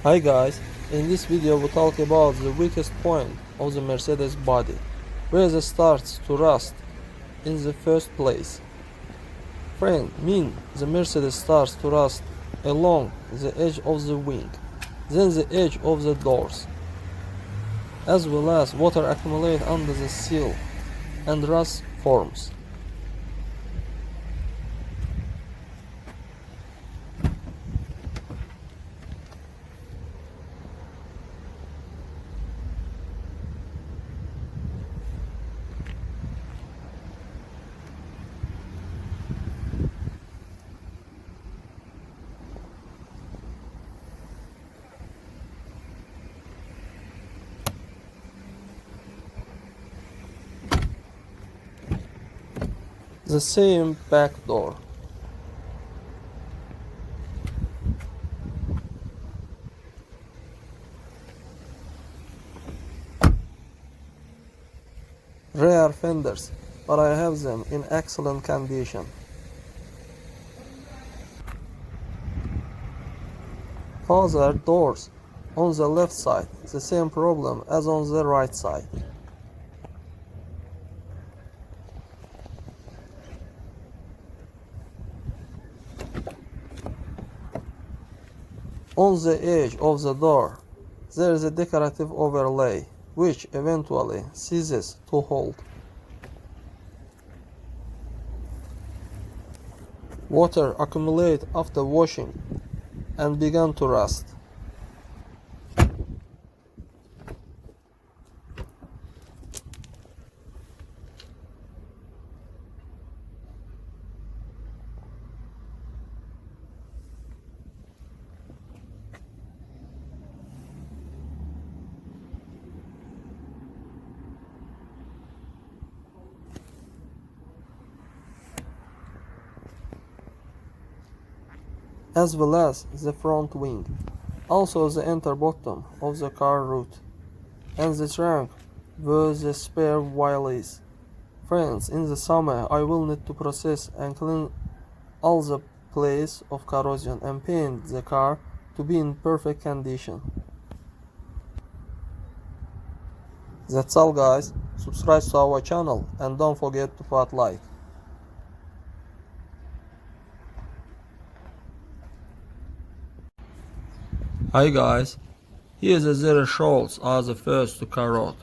Hi guys, in this video we talk about the weakest point of the Mercedes body, where it starts to rust in the first place. Friend, the Mercedes starts to rust along the edge of the wing, then the edge of the doors, as well as water accumulate under the seal and rust forms. The same back door. Rare fenders, but I have them in excellent condition. Further doors on the left side, the same problem as on the right side. On the edge of the door, there is a decorative overlay, which eventually ceases to hold. Water accumulates after washing and began to rust. As well as the front wing, also the enter bottom of the car roof, and the trunk where the spare wheel is. Friends, in the summer I will need to process and clean all the place of corrosion and paint the car to be in perfect condition. That's all guys, subscribe to our channel and don't forget to put like. Hi guys, here the zero shoals are the first to corrode.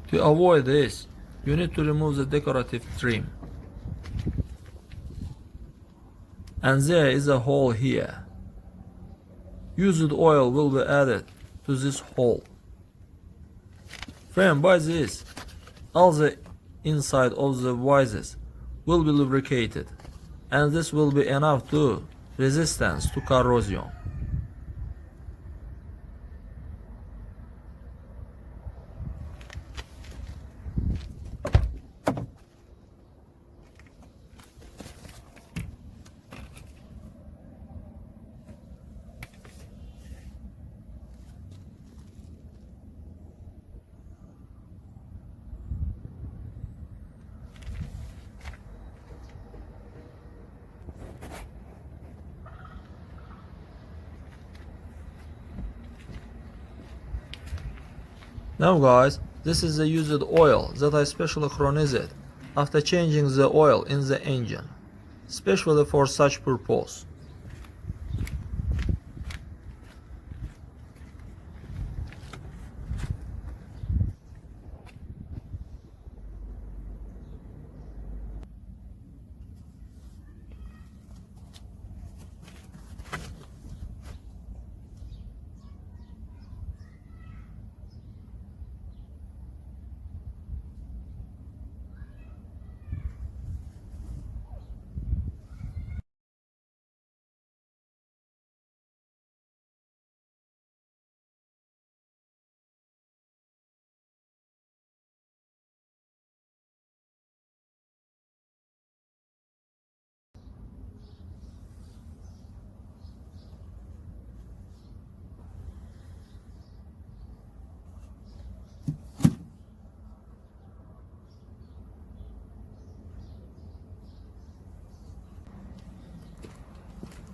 To avoid this, you need to remove the decorative trim. And there is a hole here. Used oil will be added to this hole. Friend, by this, all the inside of the visors will be lubricated, and this will be enough to resistance to corrosion. Now guys, this is the used oil that I specially chronized after changing the oil in the engine, especially for such purpose.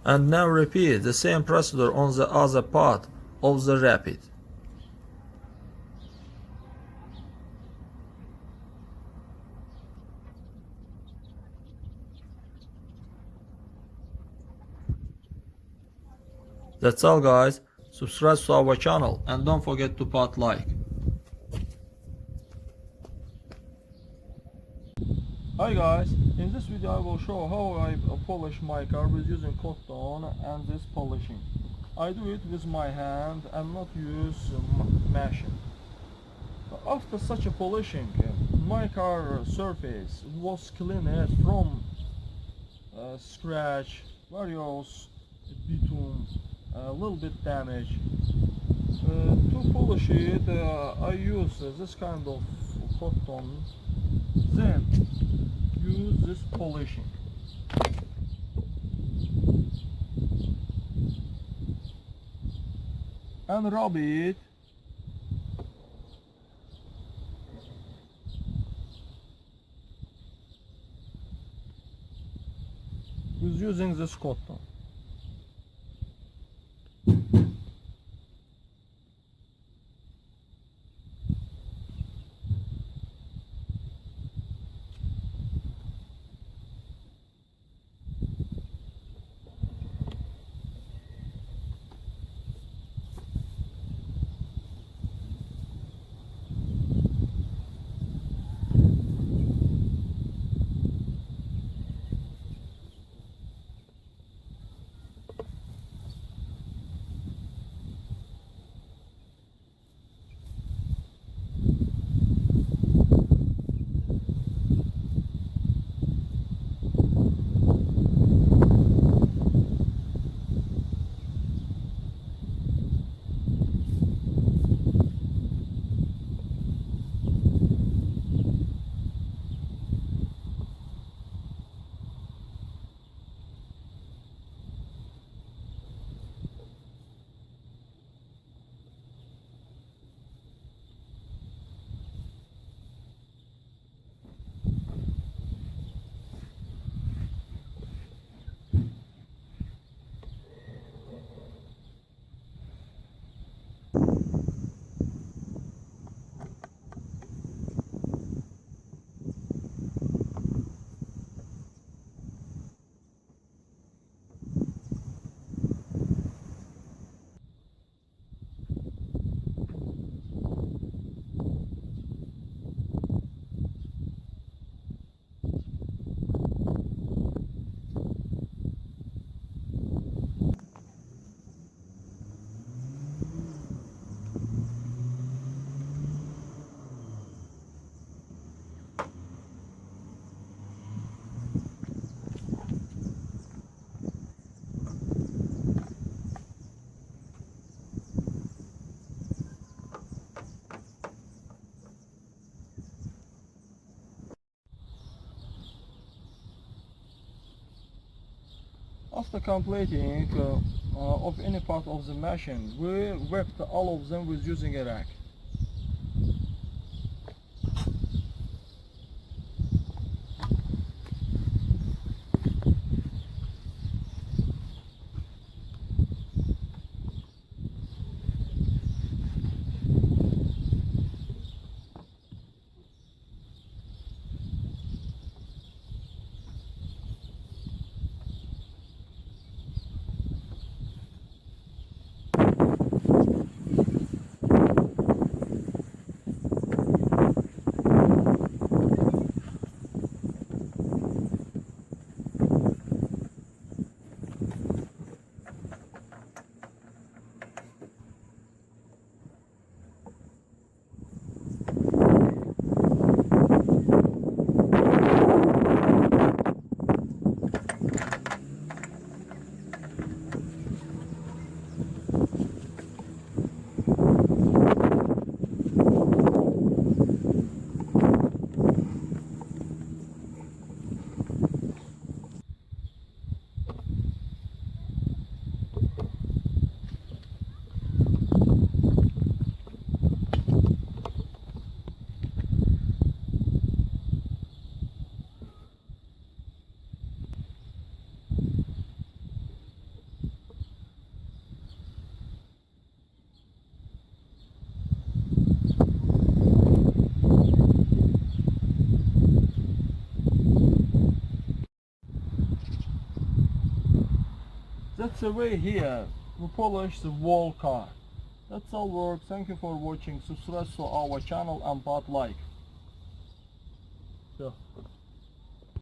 And now repeat the same procedure on the other part of the rapid. That's all guys, subscribe to our channel and don't forget to put like. Hi guys, in this video I will show how I polish my car with using cotton and this polishing. I do it with my hand and not use machine. After such a polishing, my car surface was cleaned from scratch, various bitumen, a little bit damage. To polish it, I use this kind of cotton, then use this polishing. And rub it with using this cotton. After completing of any part of the machine, we wrapped all of them with using a rack. That's the way here. We polish the whole car. That's all work. Thank you for watching. Subscribe to our channel and like. So.